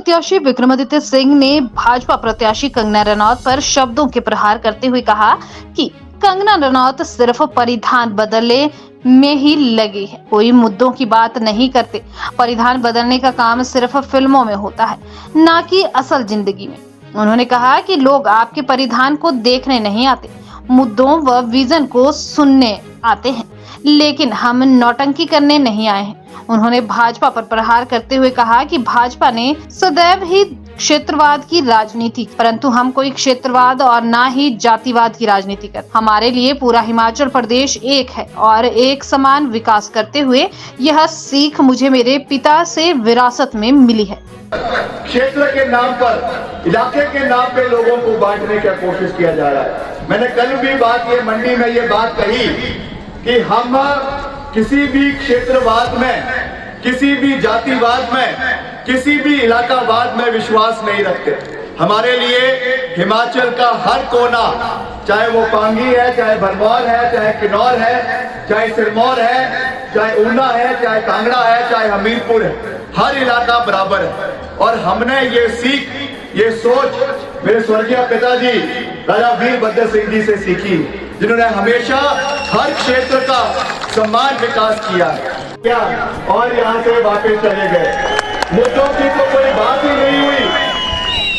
प्रत्याशी विक्रमादित्य सिंह ने भाजपा प्रत्याशी कंगना रनौत पर शब्दों के प्रहार करते हुए कहा कि कंगना रनौत सिर्फ परिधान बदलने में ही लगी है, कोई मुद्दों की बात नहीं करते। परिधान बदलने का काम सिर्फ फिल्मों में होता है, ना कि असल जिंदगी में। उन्होंने कहा कि लोग आपके परिधान को देखने नहीं आते, मुद्दों व विजन को सुनने आते हैं, लेकिन हम नौटंकी करने नहीं आए हैं। उन्होंने भाजपा पर प्रहार करते हुए कहा कि भाजपा ने सदैव ही क्षेत्रवाद की राजनीति, परंतु हम कोई क्षेत्रवाद और ना ही जातिवाद की राजनीति कर। हमारे लिए पूरा हिमाचल प्रदेश एक है और एक समान विकास करते हुए यह सीख मुझे मेरे पिता से विरासत में मिली है। क्षेत्र के नाम पर, इलाके के नाम पे लोगों को बांटने की कोशिश किया जा रहा है। मैंने कल भी ये मंडी में ये बात कही कि हम किसी भी क्षेत्रवाद में, किसी भी जातिवाद में, किसी भी इलाकावाद में विश्वास नहीं रखते। हमारे लिए हिमाचल का हर कोना, चाहे वो पांगी है, चाहे भरमौर है, चाहे किन्नौर है, चाहे सिरमौर है, चाहे ऊना है, चाहे कांगड़ा है, चाहे हमीरपुर है, हर इलाका बराबर है। और हमने ये सीख, ये सोच मेरे स्वर्गीय पिताजी राजा वीरभद्र सिंह जी से सीखी, जिन्होंने हमेशा हर क्षेत्र का समान विकास किया क्या और यहाँ से वापस चले गए। मुद्दों की तो कोई बात ही नहीं हुई।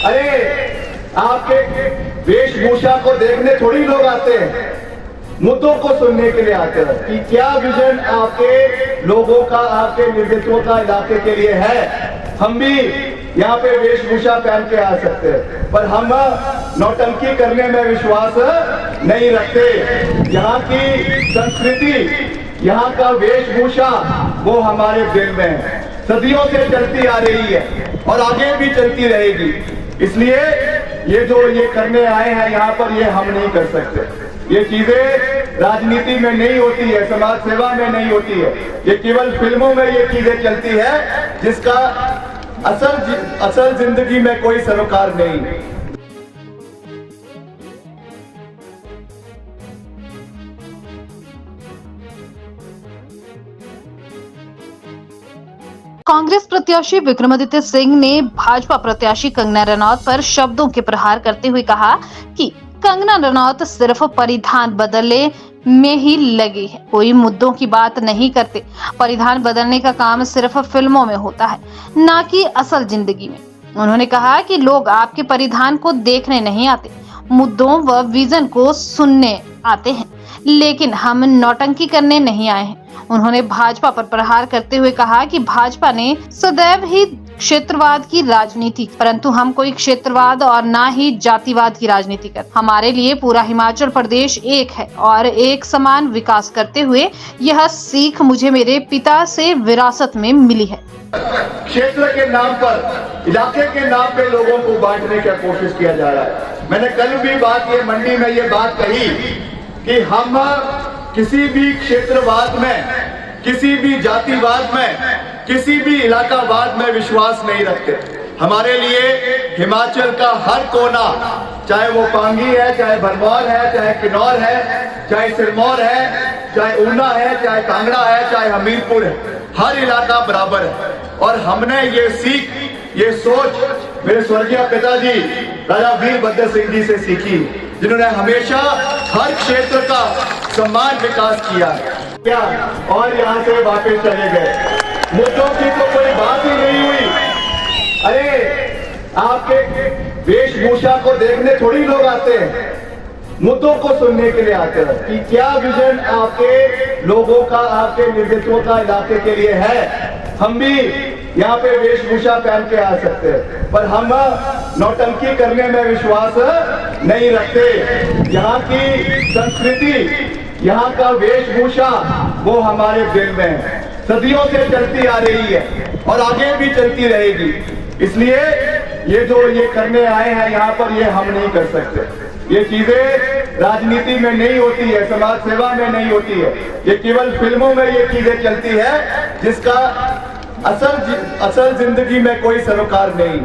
अरे आपके वेशभूषा को देखने थोड़ी लोग आते हैं, मुद्दों को सुनने के लिए आते हैं कि क्या विजन आपके लोगों का, आपके नेतृत्व का इलाके के लिए है। हम भी यहाँ पे वेशभूषा पहन के आ सकते हैं, पर हम नौटंकी करने में विश्वास नहीं रखते। यहाँ की संस्कृति, यहाँ का वेशभूषा वो हमारे दिल में है, सदियों से चलती आ रही है और आगे भी चलती रहेगी। इसलिए ये जो ये करने आए हैं यहाँ पर, ये हम नहीं कर सकते। ये चीजें राजनीति में नहीं होती है, समाज सेवा में नहीं होती है, ये केवल फिल्मों में ये चीजें चलती है, जिसका असल जिंदगी में कोई सरोकार नहीं। कांग्रेस प्रत्याशी विक्रमादित्य सिंह ने भाजपा प्रत्याशी कंगना रनौत पर शब्दों के प्रहार करते हुए कहा कि कंगना रनौत सिर्फ परिधान बदलने में ही लगी है, कोई मुद्दों की बात नहीं करते। परिधान बदलने का काम सिर्फ फिल्मों में होता है, ना कि असल जिंदगी में। उन्होंने कहा कि लोग आपके परिधान को देखने नहीं आते, मुद्दों व विजन को सुनने आते हैं, लेकिन हम नौटंकी करने नहीं आए हैं। उन्होंने भाजपा पर प्रहार करते हुए कहा कि भाजपा ने सदैव ही क्षेत्रवाद की राजनीति, परंतु हम कोई क्षेत्रवाद और ना ही जातिवाद की राजनीति कर। हमारे लिए पूरा हिमाचल प्रदेश एक है और एक समान विकास करते हुए यह सीख मुझे मेरे पिता से विरासत में मिली है। क्षेत्र के नाम पर, इलाके के नाम पे लोगों को बांटने की कोशिश किया जा रहा है। मैंने कल भी ये मंडी में ये बात कही कि हम किसी भी क्षेत्रवाद में, किसी भी जातिवाद में, किसी भी इलाकावाद में विश्वास नहीं रखते। हमारे लिए हिमाचल का हर कोना, चाहे वो पांगी है, चाहे भरमौर है, चाहे किन्नौर है, चाहे सिरमौर है, चाहे ऊना है, चाहे कांगड़ा है, चाहे हमीरपुर है, हर इलाका बराबर है। और हमने ये सीख, ये सोच मेरे स्वर्गीय पिताजी राजा वीरभद्र सिंह जी से सीखी, जिन्होंने हमेशा हर क्षेत्र का समान विकास किया क्या और यहाँ से वापस चले गए। मुद्दों की तो कोई बात ही नहीं हुई। अरे आपके वेशभूषा को देखने थोड़ी लोग आते हैं, मुद्दों को सुनने के लिए आते हैं कि क्या विजन आपके लोगों का, आपके नेतृत्व का इलाके के लिए है। हम भी यहाँ पे वेशभूषा पहन के आ सकते हैं, पर हम नौटंकी करने में विश्वास नहीं रखते। यहाँ की संस्कृति, यहाँ का वेशभूषा वो हमारे दिल में है, सदियों से चलती आ रही है और आगे भी चलती रहेगी। इसलिए ये जो ये करने आए हैं यहाँ पर, ये हम नहीं कर सकते। ये चीजें राजनीति में नहीं होती है, समाज सेवा में नहीं होती है, ये केवल फिल्मों में ये चीजें चलती है, जिसका असल जिंदगी में कोई सरोकार नहीं।